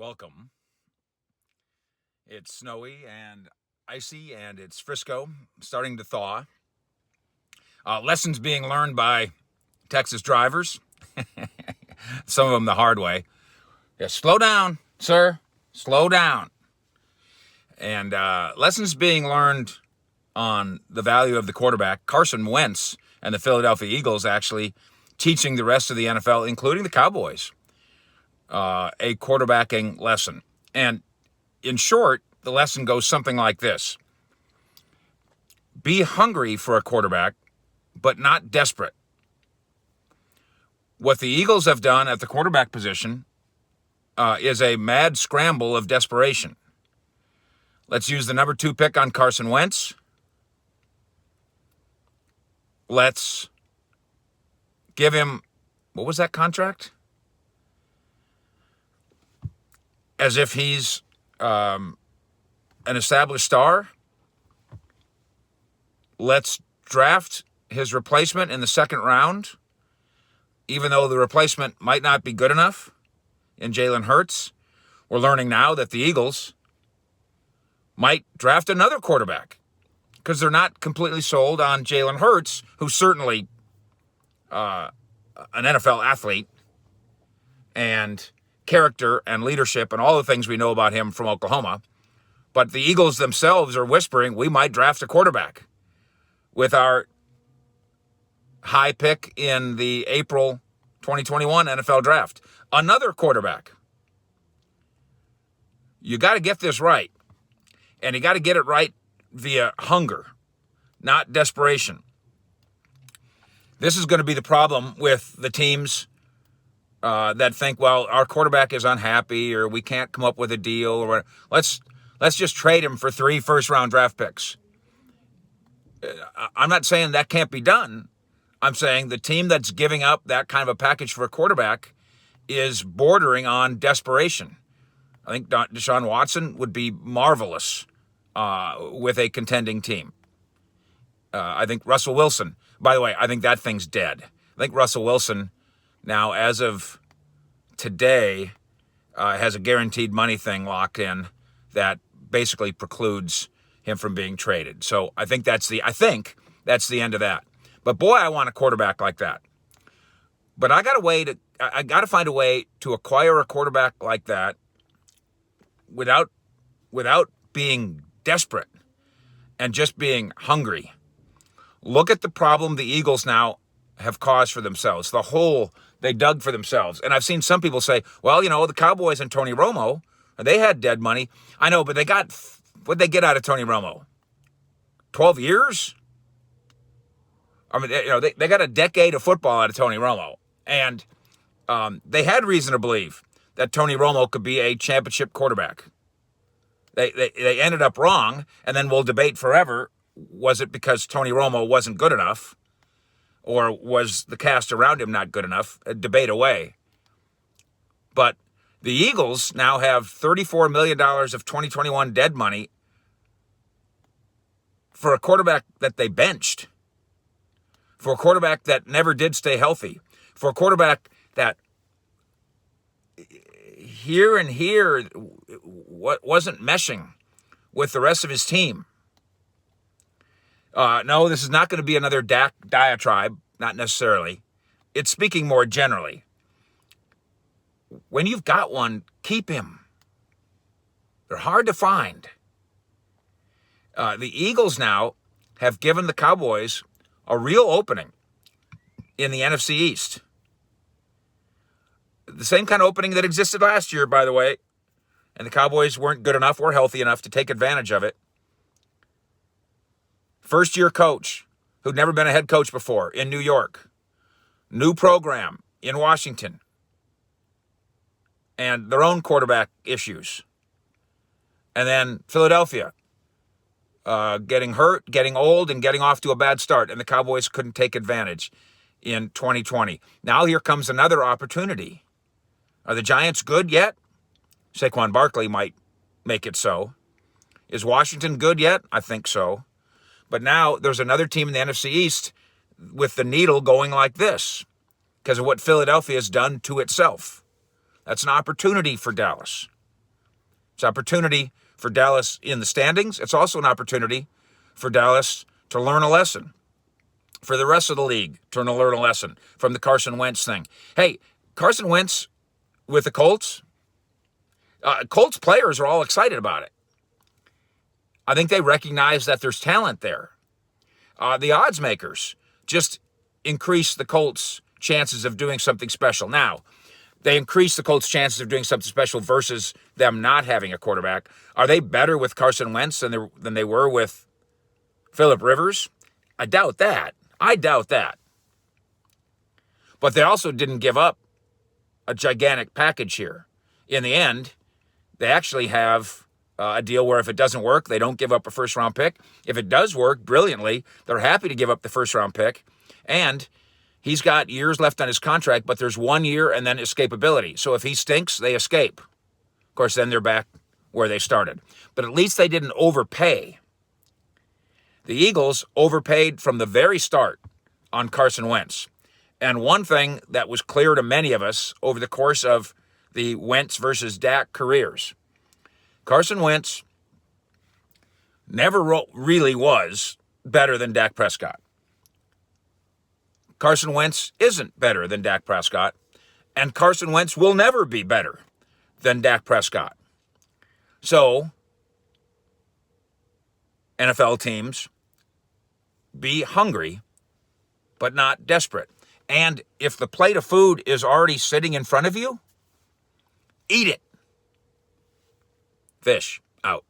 welcome. It's snowy and icy, and it's Frisco, starting to thaw. Lessons being learned by Texas drivers, some of them the hard way. Yeah, slow down, sir, slow down. And lessons being learned on the value of the quarterback. Carson Wentz and the Philadelphia Eagles actually teaching the rest of the NFL, including the Cowboys, a quarterbacking lesson. And in short, the lesson goes something like this. Be hungry for a quarterback, but not desperate. What the Eagles have done at the quarterback position is a mad scramble of desperation. Let's use the number 2 pick on Carson Wentz. Let's give him, what was that contract? As if he's an established star. Let's draft his replacement in the second round, even though the replacement might not be good enough in Jalen Hurts. We're learning now that the Eagles might draft another quarterback because they're not completely sold on Jalen Hurts, who's certainly an NFL athlete and character and leadership and all the things we know about him from Oklahoma. But the Eagles themselves are whispering we might draft a quarterback with our high pick in the April 2021 NFL draft. Another quarterback. You got to get this right. And you got to get it right via hunger, not desperation. This is going to be the problem with the teams that think, well, our quarterback is unhappy or we can't come up with a deal. Or let's just trade him for 3 first-round draft picks. I'm not saying that can't be done. I'm saying the team that's giving up that kind of a package for a quarterback is bordering on desperation. I think Deshaun Watson would be marvelous with a contending team. I think Russell Wilson, by the way, I think that thing's dead. I think Russell Wilson now, as of today, has a guaranteed money thing locked in that basically precludes him from being traded. So I think that's the end of that. But boy, I want a quarterback like that. But I got to find a way to acquire a quarterback like that without being desperate and just being hungry. Look at the problem the Eagles now have caused for themselves, the hole they dug for themselves. And I've seen some people say, well, the Cowboys and Tony Romo, they had dead money. I know, but what'd they get out of Tony Romo? 12 years? I mean, they got a decade of football out of Tony Romo. And they had reason to believe that Tony Romo could be a championship quarterback. They ended up wrong, and then we'll debate forever, was it because Tony Romo wasn't good enough? Or was the cast around him not good enough? A debate away. But the Eagles now have $34 million of 2021 dead money for a quarterback that they benched, for a quarterback that never did stay healthy, for a quarterback that here wasn't meshing with the rest of his team. No, this is not going to be another Dak diatribe, not necessarily. It's speaking more generally. When you've got one, keep him. They're hard to find. The Eagles now have given the Cowboys a real opening in the NFC East. The same kind of opening that existed last year, by the way, and the Cowboys weren't good enough or healthy enough to take advantage of it. First-year coach who'd never been a head coach before in New York. New program in Washington. And their own quarterback issues. And then Philadelphia getting hurt, getting old, and getting off to a bad start. And the Cowboys couldn't take advantage in 2020. Now here comes another opportunity. Are the Giants good yet? Saquon Barkley might make it so. Is Washington good yet? I think so. But now there's another team in the NFC East with the needle going like this because of what Philadelphia has done to itself. That's an opportunity for Dallas. It's opportunity for Dallas in the standings. It's also an opportunity for Dallas to learn a lesson, for the rest of the league to learn a lesson from the Carson Wentz thing. Hey, Carson Wentz with the Colts, Colts players are all excited about it. I think they recognize that there's talent there. The odds makers just increase the Colts' chances of doing something special. Now, they increase the Colts' chances of doing something special versus them not having a quarterback. Are they better with Carson Wentz than they were with Phillip Rivers? I doubt that. But they also didn't give up a gigantic package here. In the end, they actually have a deal where if it doesn't work, they don't give up a first-round pick. If it does work brilliantly, they're happy to give up the first-round pick. And he's got years left on his contract, but there's 1 year and then escapability. So if he stinks, they escape. Of course, then they're back where they started. But at least they didn't overpay. The Eagles overpaid from the very start on Carson Wentz. And one thing that was clear to many of us over the course of the Wentz versus Dak careers, Carson Wentz never really was better than Dak Prescott. Carson Wentz isn't better than Dak Prescott, and Carson Wentz will never be better than Dak Prescott. So, NFL teams, be hungry, but not desperate. And if the plate of food is already sitting in front of you, eat it. Fish out.